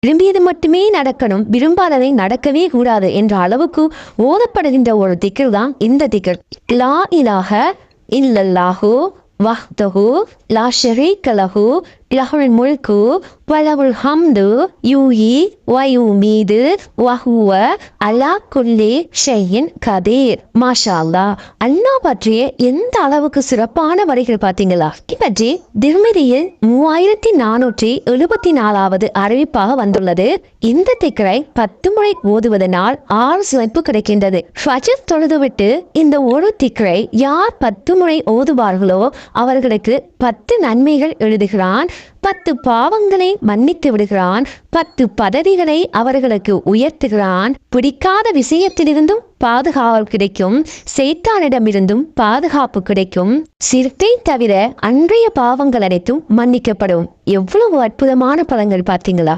விரும்பியது மட்டுமே நடக்கணும், விரும்பாததை நடக்கவே கூடாது என்ற அளவுக்கு ஓதப்படுகின்ற ஒரு திக்ர் தான் இந்த திக்ர். லா இலாஹ இல்லல்லாஹு வஹ்தஹு லா ஷரீக லஹு லஹுல் முல்கு வலஹுல் ஹம்து யூஹி வயூமீது வஹுவ அலா குல்லி ஷைஇன் கதீர். மாஷா அல்லாஹ். அல்லாஹ் பற்றிய எந்த அளவுக்கு சிறப்பான வரிகள் பார்த்தீங்களா? பற்றி திருமதியில் 3474வது அறிவிப்பாக வந்துள்ளது. இந்த திக்ரை 10 முறை ஓதுவதனால் 6 சிறப்பு கிடைக்கின்றது. ஃபஜர் தொழுதுவிட்டு இந்த ஒரு திக்ரை யார் 10 முறை ஓதுவார்களோ அவர்களுக்கு 10 நன்மைகள் எழுதுகிறான், 10 பாவங்களை மன்னித்து விடுகிறான், 10 பதவிகளை அவர்களுக்கு உயர்த்துகிறான், பிடிக்காத விஷயத்திலிருந்தும் பாதுகாவல் கிடைக்கும், சைத்தானிடமிருந்தும் பாதுகாப்பு கிடைக்கும், சிறுத்தை தவிர அன்றைய பாவங்கள் அனைத்தும் மன்னிக்கப்படும். எவ்வளவு அற்புதமான பலன்கள் பார்த்தீங்களா?